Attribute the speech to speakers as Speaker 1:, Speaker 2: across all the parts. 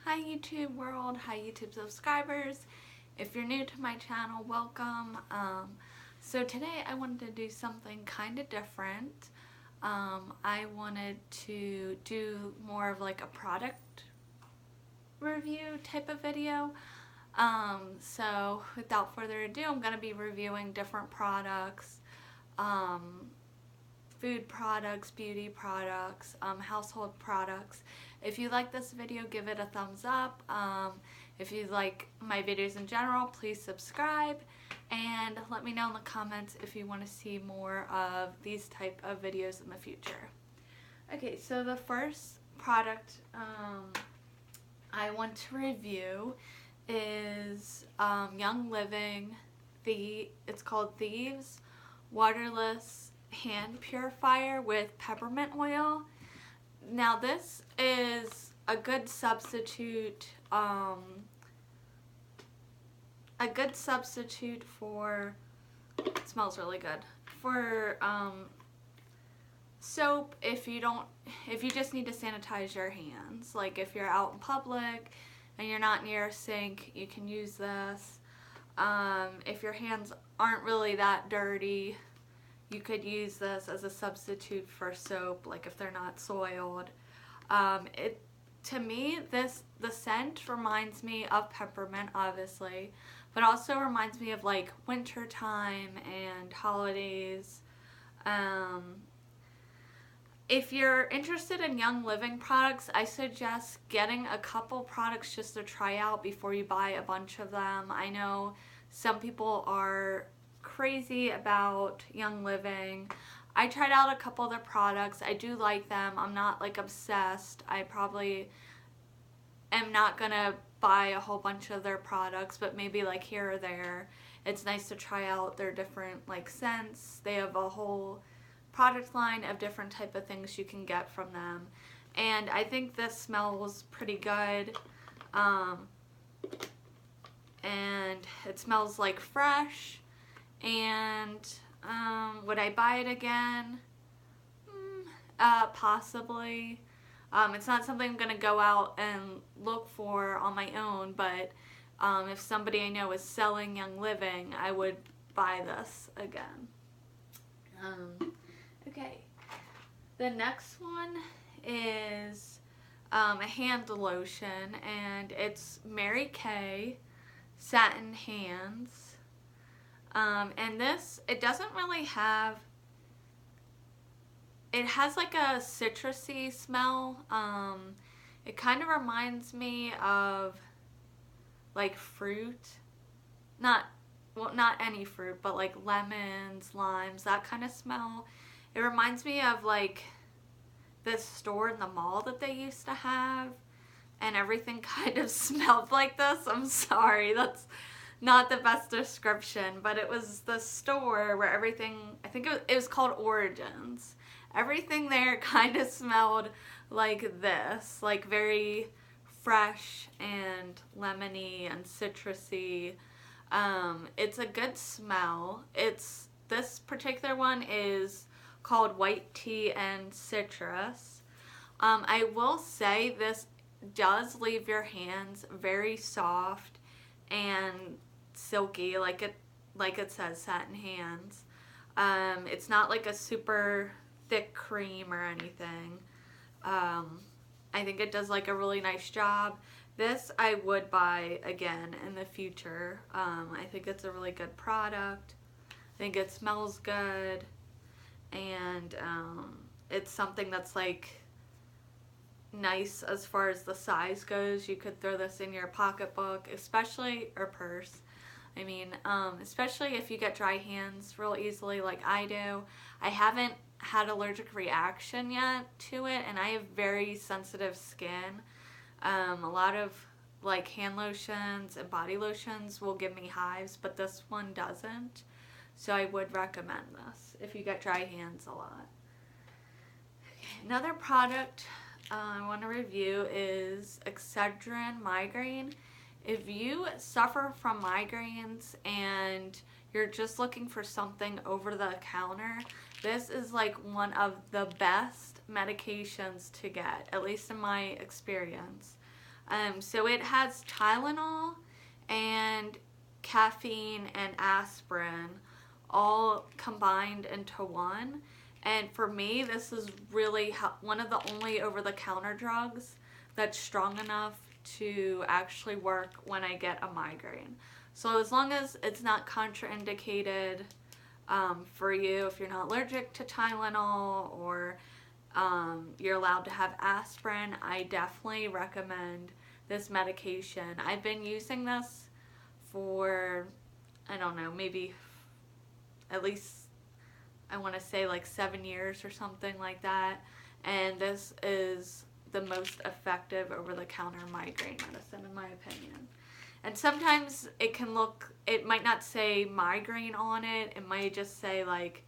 Speaker 1: Hi YouTube world, hi YouTube subscribers. If you're new to my channel, welcome. So today I wanted to do something kind of different. I wanted to do more of like a product review type of video. So without further ado, I'm going to be reviewing different products, food products, beauty products, household products. If you like this video, give it a thumbs up. If you like my videos in general, please subscribe and let me know in the comments if you want to see more of these type of videos in the future. Okay, so the first product I want to review is Young Living. It's called Thieves waterless hand purifier with peppermint oil. Now this is a good substitute for, it smells really good, for soap if you just need to sanitize your hands. Like if you're out in public and you're not near a sink, you can use this. If your hands aren't really that dirty, you could use this as a substitute for soap, like if they're not soiled. To me, the scent reminds me of peppermint, obviously, but also reminds me of like winter time and holidays. If you're interested in Young Living products, I suggest getting a couple products just to try out before you buy a bunch of them. I know some people are crazy about Young Living. I tried out a couple of their products. I do like them. I'm not like obsessed. I probably am not gonna buy a whole bunch of their products, but maybe like here or there. It's nice to try out their different like scents. They have a whole product line of different type of things you can get from them, and I think this smells pretty good. And it smells like fresh. And would I buy it again? Possibly. It's not something I'm gonna go out and look for on my own, but if somebody I know is selling Young Living, I would buy this again. Okay, the next one is a hand lotion, and it's Mary Kay Satin Hands. And this, it doesn't really have, it has like a citrusy smell. It kind of reminds me of like fruit, not any fruit, but like lemons, limes, that kind of smell. It reminds me of like this store in the mall that they used to have, and everything kind of smelled like this. I'm sorry, that's not the best description, but it was the store where everything, I think it was called Origins. Everything there kind of smelled like this, like very fresh and lemony and citrusy. It's a good smell. This particular one is called White Tea and Citrus. I will say this does leave your hands very soft and silky, like it says, satin hands. It's not like a super thick cream or anything. I think it does like a really nice job. This I would buy again in the future. I think it's a really good product. I think it smells good, and it's something that's like nice as far as the size goes. You could throw this in your pocketbook, especially, or purse. I mean, especially if you get dry hands real easily like I do. I haven't had allergic reaction yet to it, and I have very sensitive skin. A lot of like hand lotions and body lotions will give me hives, but this one doesn't. So I would recommend this if you get dry hands a lot. Okay, another product I want to review is Excedrin migraine. If you suffer from migraines and you're just looking for something over the counter, this is like one of the best medications to get, at least in my experience. So it has Tylenol and caffeine and aspirin all combined into one. And for me, this is really one of the only over-the-counter drugs that's strong enough to actually work when I get a migraine. So as long as it's not contraindicated for you, if you're not allergic to Tylenol or you're allowed to have aspirin, I definitely recommend this medication. I've been using this for, I don't know, maybe at least, I want to say like 7 years or something like that. And this is the most effective over-the-counter migraine medicine in my opinion. And sometimes it can look, it might not say migraine on it. It might just say like,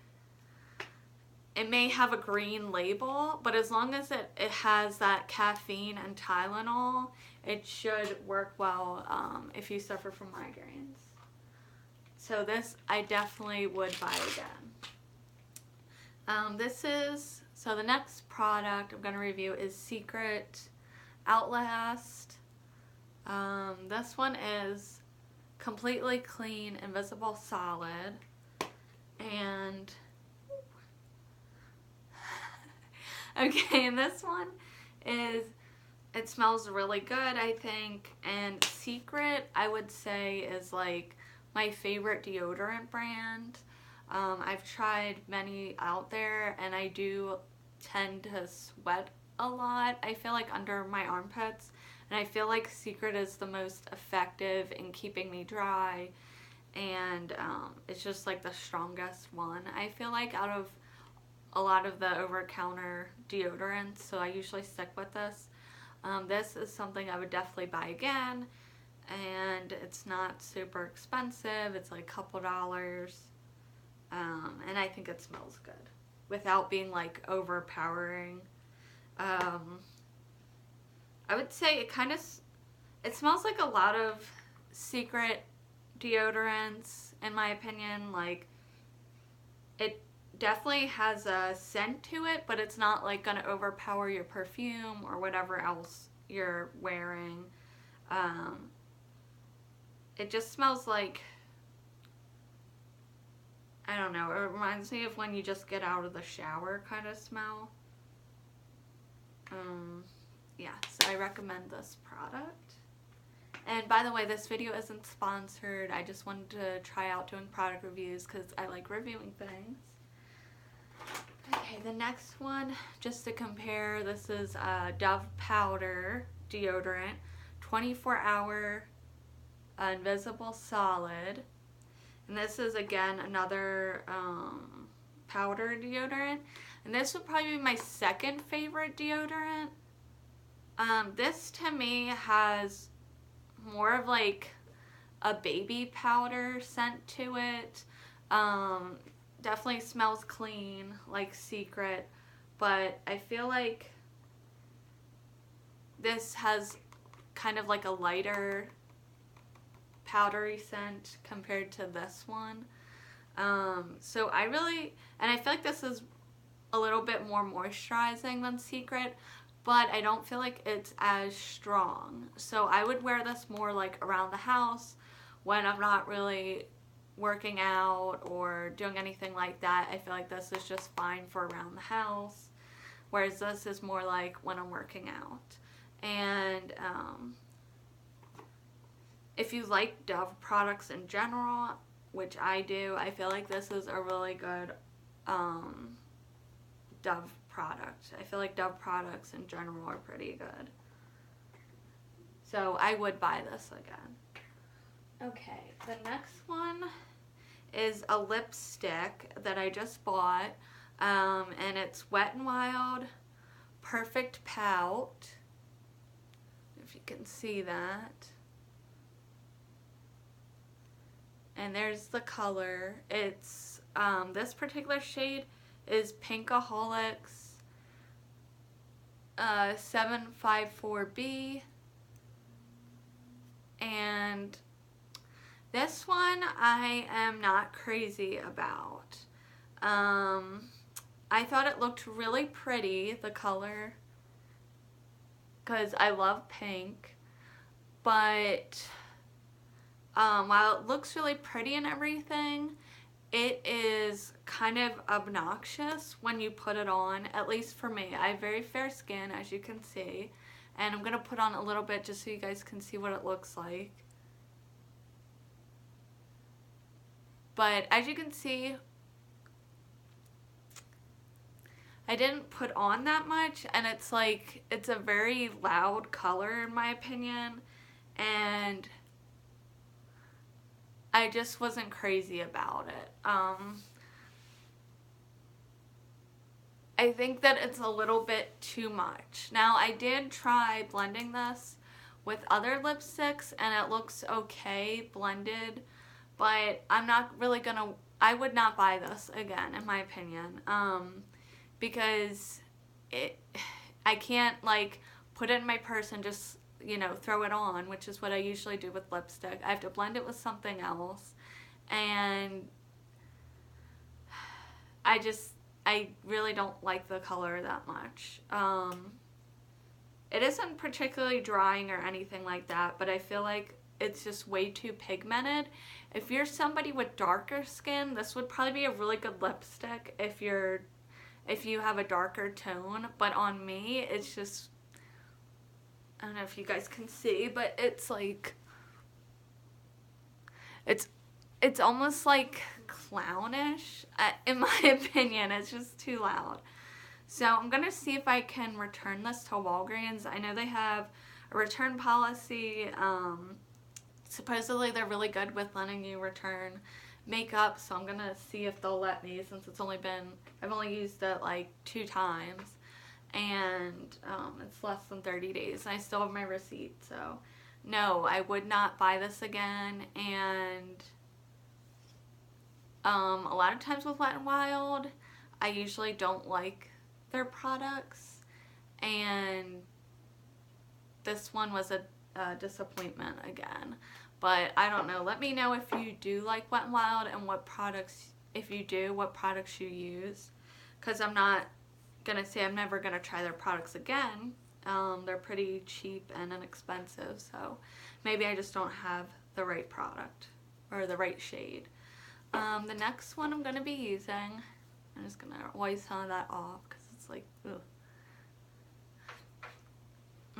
Speaker 1: it may have a green label, but as long as it has that caffeine and Tylenol, it should work well if you suffer from migraines. So this I definitely would buy again. So the next product I'm going to review is Secret Outlast. This one is completely clean, invisible solid, and okay, and this one it smells really good, I think, and Secret, I would say, is like my favorite deodorant brand. I've tried many out there, and I do tend to sweat a lot, I feel like, under my armpits, and I feel like Secret is the most effective in keeping me dry, and it's just like the strongest one, I feel like, out of a lot of the over-counter deodorants, so I usually stick with this. This is something I would definitely buy again, and it's not super expensive. It's like a couple dollars, and I think it smells good without being like overpowering. I would say it smells like a lot of Secret deodorants, in my opinion. Like, it definitely has a scent to it, but it's not like gonna overpower your perfume or whatever else you're wearing. It just smells like, I don't know, it reminds me of when you just get out of the shower kind of smell. Yeah, so I recommend this product. And by the way, this video isn't sponsored. I just wanted to try out doing product reviews because I like reviewing things. Okay, the next one, just to compare, this is Dove Powder Deodorant, 24-hour invisible solid. And this is, again, another powder deodorant. And this would probably be my second favorite deodorant. This, to me, has more of like a baby powder scent to it. Definitely smells clean, like Secret, but I feel like this has kind of like a lighter powdery scent compared to this one. So I feel like this is a little bit more moisturizing than Secret, but I don't feel like it's as strong. So I would wear this more like around the house when I'm not really working out or doing anything like that. I feel like this is just fine for around the house, whereas this is more like when I'm working out. And if you like Dove products in general, which I do, I feel like this is a really good Dove product. I feel like Dove products in general are pretty good. So I would buy this again. Okay, the next one is a lipstick that I just bought, and it's Wet n Wild Perfect Pout, if you can see that. And there's the color. It's, this particular shade is Pinkaholic's 754B, and this one I am not crazy about. I thought it looked really pretty, the color, because I love pink. but while it looks really pretty and everything, it is kind of obnoxious when you put it on, at least for me. I have very fair skin, as you can see, and I'm going to put on a little bit just so you guys can see what it looks like. But as you can see, I didn't put on that much, and it's like, it's a very loud color in my opinion, and I just wasn't crazy about it. I think that it's a little bit too much. Now, I did try blending this with other lipsticks, and it looks okay blended, but I'm not really gonna, I would not buy this again, in my opinion, because I can't, like, put it in my purse and just, you know, throw it on, which is what I usually do with lipstick. I have to blend it with something else, and I really don't like the color that much. It isn't particularly drying or anything like that, but I feel like it's just way too pigmented. If you're somebody with darker skin, this would probably be a really good lipstick if you have a darker tone, but on me, it's just, I don't know if you guys can see, but it's like, it's almost like clownish, in my opinion. It's just too loud. So I'm going to see if I can return this to Walgreens. I know they have a return policy. Supposedly they're really good with letting you return makeup, so I'm going to see if they'll let me, since it's only been, I've only used it like 2 times, and it's less than 30 days, and I still have my receipt. So no, I would not buy this again. And a lot of times with Wet n Wild, I usually don't like their products, and this one was a disappointment again. But I don't know, let me know if you do like Wet n Wild, and what products, if you do, what products you use, because I'm not gonna say I'm never gonna try their products again. They're pretty cheap and inexpensive, so maybe I just don't have the right product or the right shade. The next one I'm going to be using, I'm just going to wipe some of that off because it's like, ugh.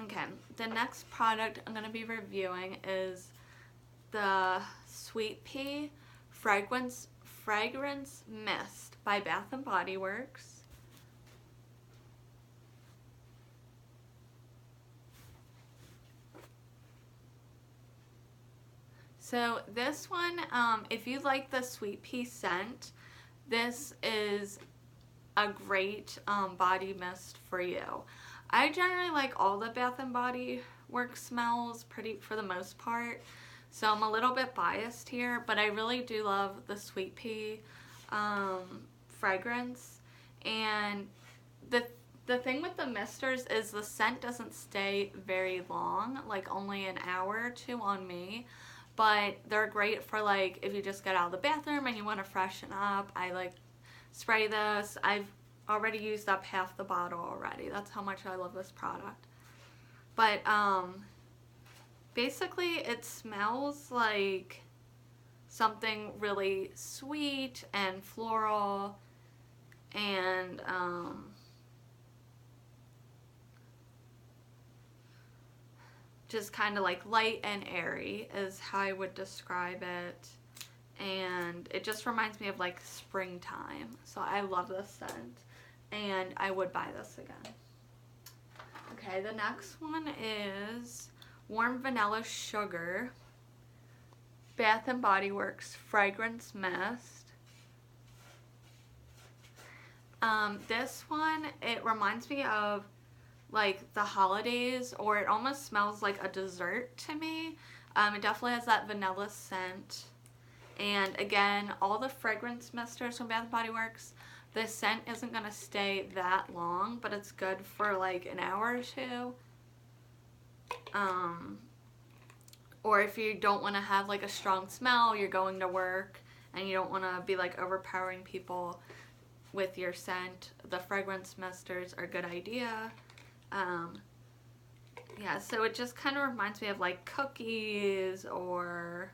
Speaker 1: Okay, the next product I'm going to be reviewing is the Sweet Pea Fragrance Mist by Bath & Body Works. So this one, if you like the Sweet Pea scent, this is a great body mist for you. I generally like all the Bath & Body Works smells for the most part, so I'm a little bit biased here, but I really do love the Sweet Pea fragrance. And the thing with the misters is the scent doesn't stay very long, like only an hour or 2 on me. But they're great for, like, if you just get out of the bathroom and you want to freshen up. I, like, spray this. I've already used up half the bottle already. That's how much I love this product. But, basically it smells like something really sweet and floral, and, just kind of like light and airy is how I would describe it, and it just reminds me of like springtime. So I love this scent, and I would buy this again. Okay, the next one is Warm Vanilla Sugar Bath & Body Works Fragrance Mist. This one, it reminds me of like the holidays, or it almost smells like a dessert to me. It definitely has that vanilla scent. And again, all the fragrance misters from Bath & Body Works, the scent isn't going to stay that long, but it's good for like an hour or 2. Or if you don't want to have like a strong smell, you're going to work and you don't want to be like overpowering people with your scent, the fragrance misters are a good idea. yeah, so it just kind of reminds me of like cookies or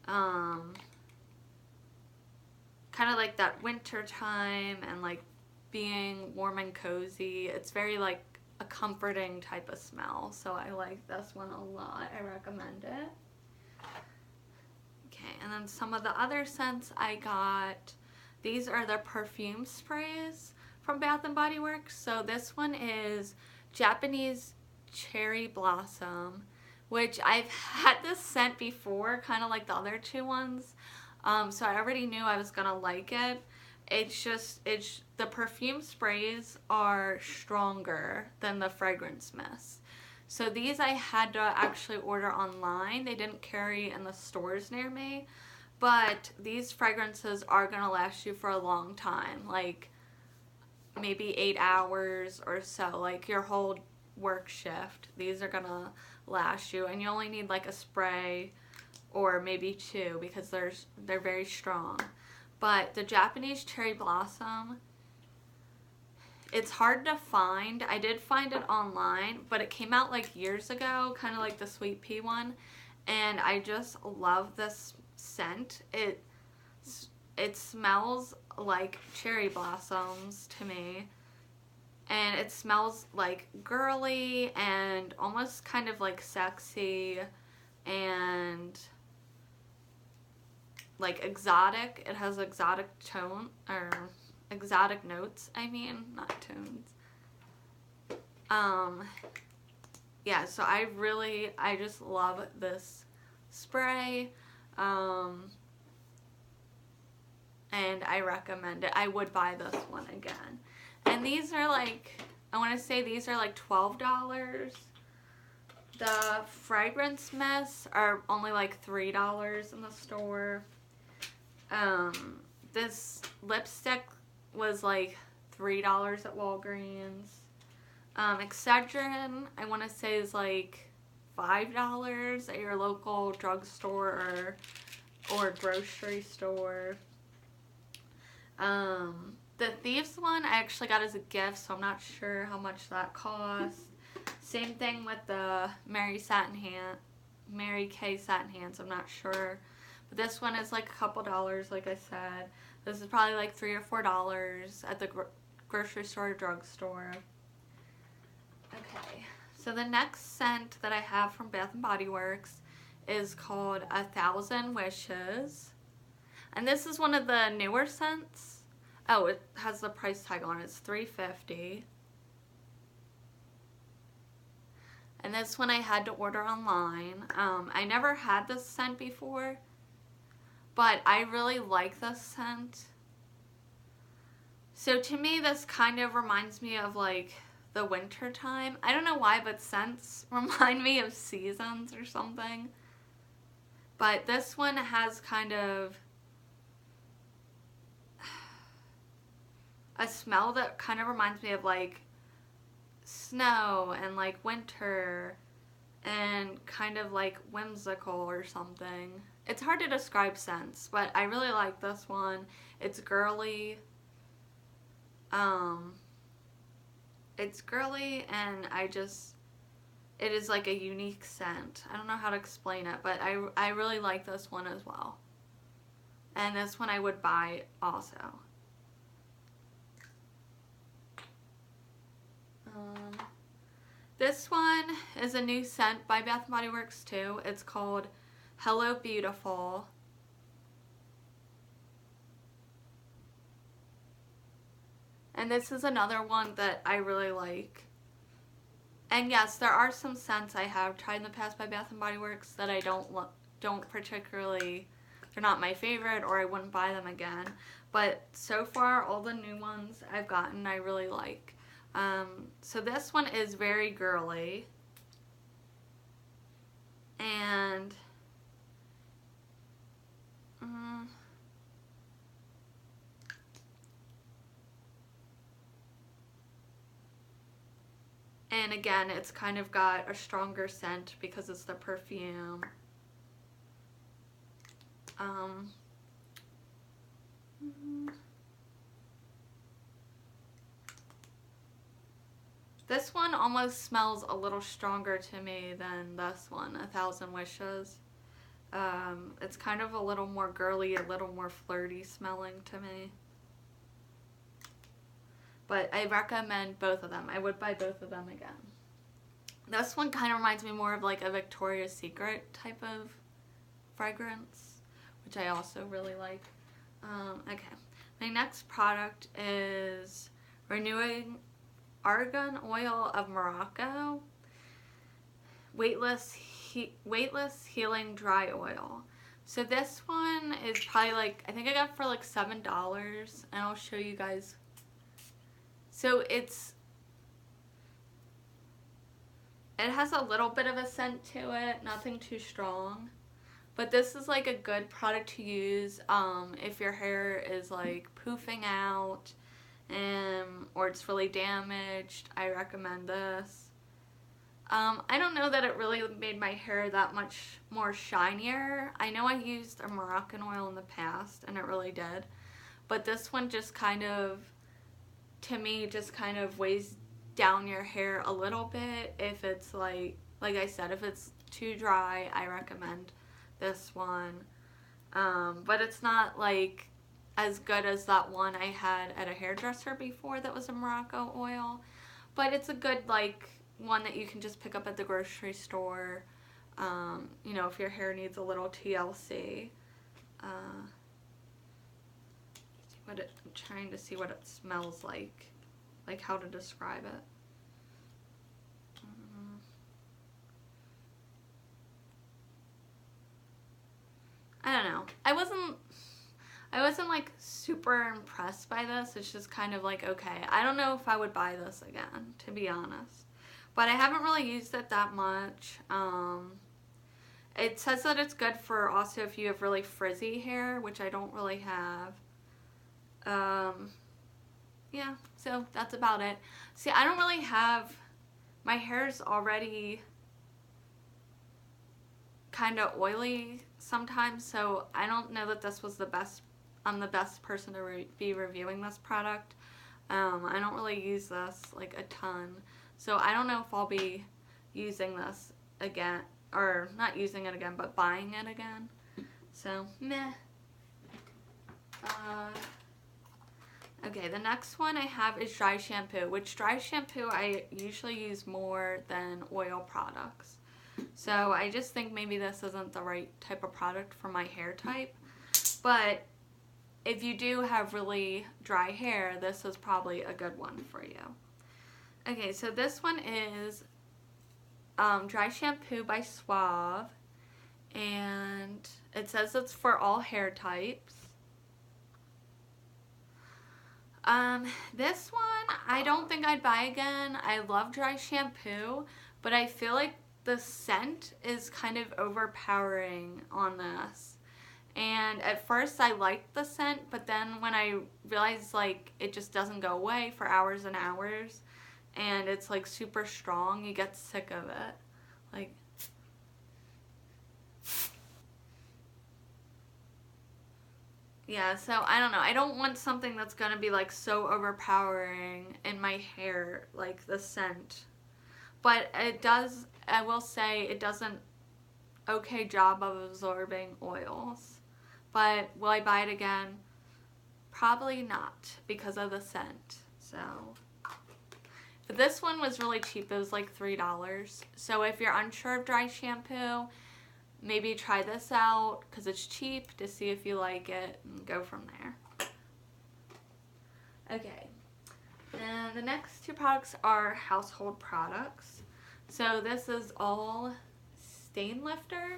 Speaker 1: kind of like that winter time and like being warm and cozy. It's very like a comforting type of smell, so I like this one a lot. I recommend it. Okay, and then some of the other scents I got, these are the perfume sprays from Bath and Body Works. So this one is Japanese cherry blossom, which I've had this scent before, kind of like the other two ones. So I already knew I was gonna like it. It's the perfume sprays are stronger than the fragrance mist. So these I had to actually order online. They didn't carry in the stores near me. But these fragrances are gonna last you for a long time, like maybe 8 hours or so, like your whole work shift. These are gonna last you, and you only need like a spray or maybe two because they're very strong. But the Japanese cherry blossom, it's hard to find. I did find it online, but it came out like years ago, kind of like the sweet pea one, and I just love this scent. It smells like cherry blossoms to me, and it smells like girly and almost kind of like sexy and like exotic. It has exotic tone, or exotic notes, I mean, not tones. Yeah, so I just love this spray, and I recommend it. I would buy this one again. And these are like, I want to say these are like $12. The fragrance mists are only like $3 in the store. This lipstick was like $3 at Walgreens. Excedrin, I want to say, is like $5 at your local drugstore or grocery store. The Thieves one I actually got as a gift, so I'm not sure how much that cost. Same thing with the Mary Kay satin hands, I'm not sure. But this one is like a couple dollars, like I said. This is probably like $3 or $4 at the grocery store or drugstore. Okay, so the next scent that I have from Bath and Body Works is called 1,000 Wishes. And this is one of the newer scents. Oh, it has the price tag on it. It's $3.50. And this one I had to order online. I never had this scent before, but I really like this scent. So to me, this kind of reminds me of like the winter time. I don't know why, but scents remind me of seasons or something. But this one has kind of a smell that kind of reminds me of like snow and like winter and kind of like whimsical or something. It's hard to describe scents, but I really like this one. It's girly. It's girly, and it is like a unique scent. I don't know how to explain it, but I really like this one as well. And this one I would buy also. This one is a new scent by Bath & Body Works too. It's called Hello Beautiful. And this is another one that I really like. And yes, there are some scents I have tried in the past by Bath & Body Works that I don't particularly, they're not my favorite, or I wouldn't buy them again. But so far, all the new ones I've gotten I really like. So this one is very girly, and again, it's kind of got a stronger scent because it's the perfume. This one almost smells a little stronger to me than this one, 1,000 Wishes. It's kind of a little more girly, a little more flirty smelling to me. But I recommend both of them. I would buy both of them again. This one kind of reminds me more of like a Victoria's Secret type of fragrance, which I also really like. Okay. My next product is Renewing Argan Oil of Morocco. Weightless Healing Dry Oil. So this one is probably like, I think I got it for like $7, and I'll show you guys. So it has a little bit of a scent to it, nothing too strong. But this is like a good product to use if your hair is like poofing out or it's really damaged. I recommend this. I don't know that it really made my hair that much more shinier. I know I used a Moroccan oil in the past and it really did. But this one just kind of, to me, just kind of weighs down your hair a little bit. If it's like I said, if it's too dry, I recommend this one. But it's not like as good as that one I had at a hairdresser before that was a Morocco oil. But it's a good like one that you can just pick up at the grocery store, you know, if your hair needs a little TLC. I'm trying to see what it smells like how to describe it. I don't know. I wasn't like super impressed by this. It's just kind of like, okay, I don't know if I would buy this again, to be honest. But I haven't really used it that much. It says that it's good for also if you have really frizzy hair, which I don't really have. Yeah, so that's about it. See, I don't really have, my hair's already kind of oily sometimes, so I don't know that this was the best, I'm the best person to be reviewing this product. I don't really use this like a ton. So I don't know if I'll be using this again, or not using it again, but buying it again. So, meh. Okay, the next one I have is dry shampoo, which dry shampoo I usually use more than oil products. So I just think maybe this isn't the right type of product for my hair type. But if you do have really dry hair, this is probably a good one for you. Okay, so this one is dry shampoo by Suave, and it says it's for all hair types. This one I don't think I'd buy again. I love dry shampoo, but I feel like the scent is kind of overpowering on this. And at first I liked the scent, but then when I realized like it just doesn't go away for hours and hours, and it's like super strong, you get sick of it. Like, yeah, so I don't know. I don't want something that's gonna be like so overpowering in my hair, like the scent. But it does, I will say, it does an okay job of absorbing oils. But will I buy it again? Probably not, because of the scent. So, but this one was really cheap. It was like $3. So if you're unsure of dry shampoo, maybe try this out because it's cheap, to see if you like it and go from there. Okay, and the next two products are household products. So this is all stainlifter,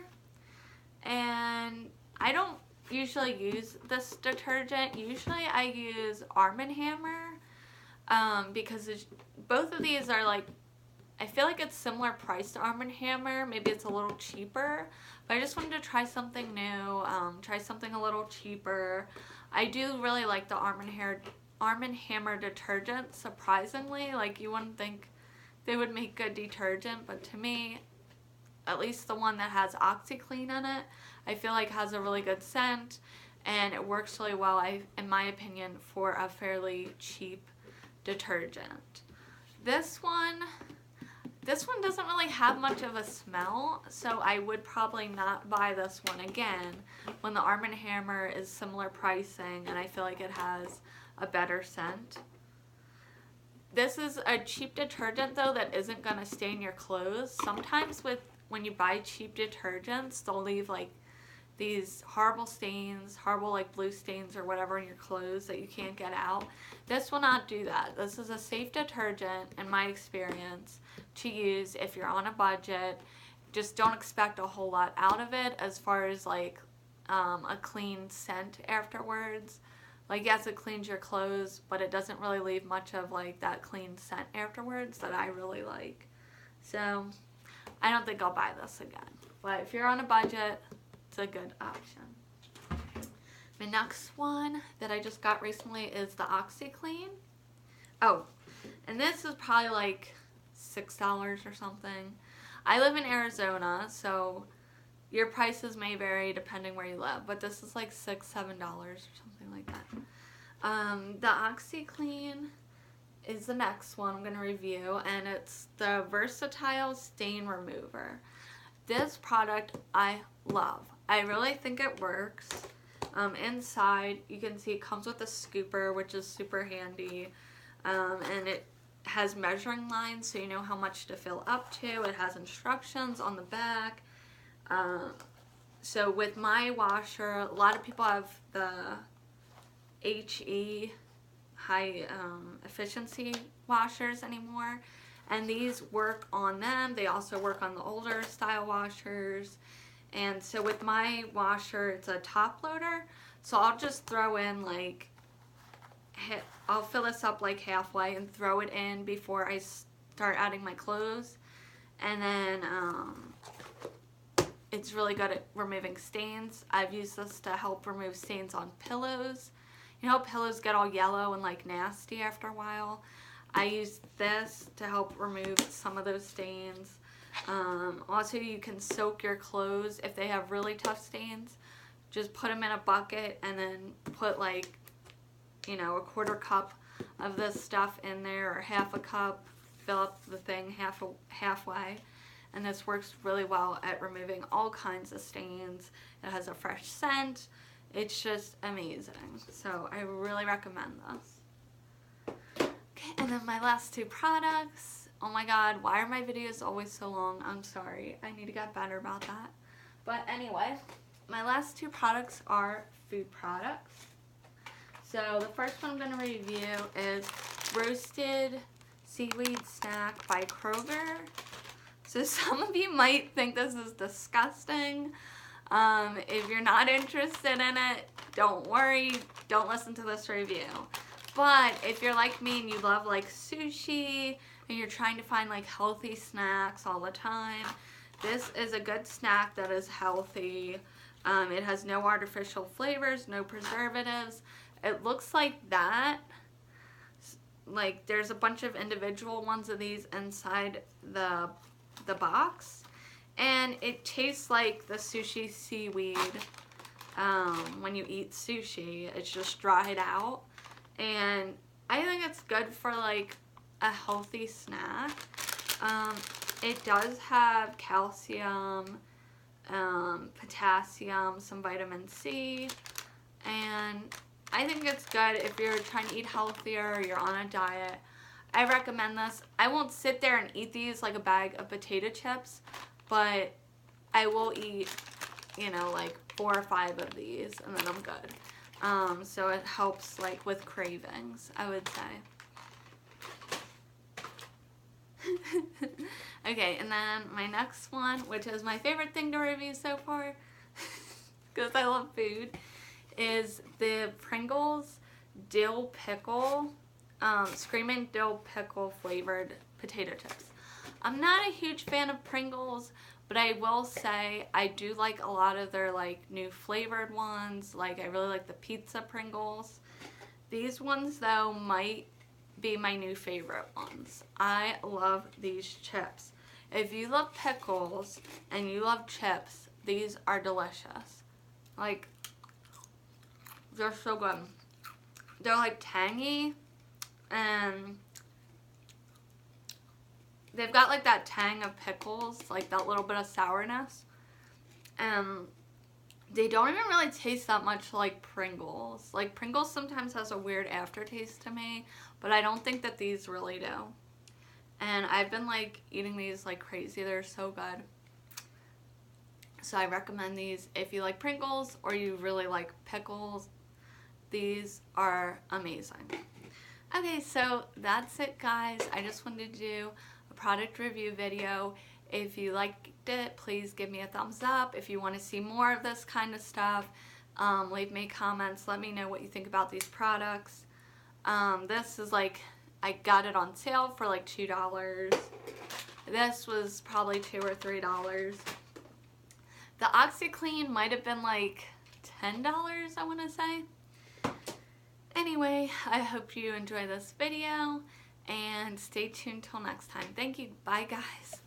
Speaker 1: and I don't usually use this detergent. Usually I use Arm & Hammer because both of these are like, I feel like it's similar price to Arm & Hammer. Maybe it's a little cheaper, but I just wanted to try something new, try something a little cheaper. I do really like the Arm & Hammer detergent, surprisingly. Like, you wouldn't think they would make good detergent, but to me, at least the one that has Oxi-clean in it, I feel like has a really good scent, and it works really well, in my opinion, for a fairly cheap detergent. This one doesn't really have much of a smell, so I would probably not buy this one again when the Arm & Hammer is similar pricing and I feel like it has a better scent. This is a cheap detergent though that isn't going to stain your clothes. Sometimes when you buy cheap detergents, they'll leave like these horrible stains, horrible like blue stains or whatever in your clothes that you can't get out. This will not do that. This is a safe detergent in my experience to use if you're on a budget. Just don't expect a whole lot out of it as far as like a clean scent afterwards. Like yes, it cleans your clothes, but it doesn't really leave much of like that clean scent afterwards that I really like. So I don't think I'll buy this again. But if you're on a budget, it's a good option. My next one that I just got recently is the Oxi-clean. Oh, and this is probably like $6 or something. I live in Arizona, so your prices may vary depending where you live, but this is like $6, $7 or something like that. The Oxi-clean is the next one I'm going to review, and it's the Versatile Stain Remover. This product I love. I really think it works. Inside, you can see it comes with a scooper, which is super handy, and it has measuring lines so you know how much to fill up to. It has instructions on the back. So with my washer, a lot of people have the HE, high efficiency washers anymore, and these work on them. They also work on the older style washers. And so with my washer, it's a top loader, so I'll just throw in like, I'll fill this up like halfway and throw it in before I start adding my clothes. And then it's really good at removing stains. I've used this to help remove stains on pillows. You know how pillows get all yellow and like nasty after a while? I use this to help remove some of those stains. Also, you can soak your clothes if they have really tough stains. Just put them in a bucket and then put like, you know, a quarter cup of this stuff in there or half a cup. Fill up the thing halfway. And this works really well at removing all kinds of stains. It has a fresh scent. It's just amazing. So I really recommend this. Okay, and then my last two products. Oh my god, why are my videos always so long? I'm sorry. I need to get better about that. But anyway, my last two products are food products. So the first one I'm going to review is Roasted Seaweed Snack by Kroger. So some of you might think this is disgusting. If you're not interested in it, don't worry. Don't listen to this review. But if you're like me and you love like sushi and you're trying to find like healthy snacks all the time, this is a good snack that is healthy. It has no artificial flavors, no preservatives. It looks like that. Like there's a bunch of individual ones of these inside the box, and it tastes like the sushi seaweed. When you eat sushi, it's just dried out, and I think it's good for like a healthy snack. It does have calcium, potassium, some vitamin C, and I think it's good if you're trying to eat healthier or you're on a diet. I recommend this. I won't sit there and eat these like a bag of potato chips, but I will eat, you know, like 4 or 5 of these and then I'm good. So it helps like with cravings, I would say. Okay, and then my next one, which is my favorite thing to review so far, because I love food, is the Pringles Dill Pickle, Screaming Dill Pickle flavored potato chips. I'm not a huge fan of Pringles, but I will say I do like a lot of their like new flavored ones. Like I really like the pizza Pringles. These ones though might be my new favorite ones. I love these chips. If you love pickles and you love chips, these are delicious. Like, they're so good. They're like tangy and they've got like that tang of pickles, like that little bit of sourness. They don't even really taste that much like Pringles. Like Pringles sometimes has a weird aftertaste to me, but I don't think that these really do. And I've been like eating these like crazy. They're so good. So I recommend these if you like Pringles or you really like pickles. These are amazing. Okay, so that's it, guys. I just wanted to do a product review video. If you liked it, please give me a thumbs up. If you want to see more of this kind of stuff, leave me comments. Let me know what you think about these products. This is like, I got it on sale for like $2. This was probably $2 or $3. The Oxi-clean might have been like $10, I want to say. Anyway, I hope you enjoy this video and stay tuned till next time. Thank you. Bye, guys.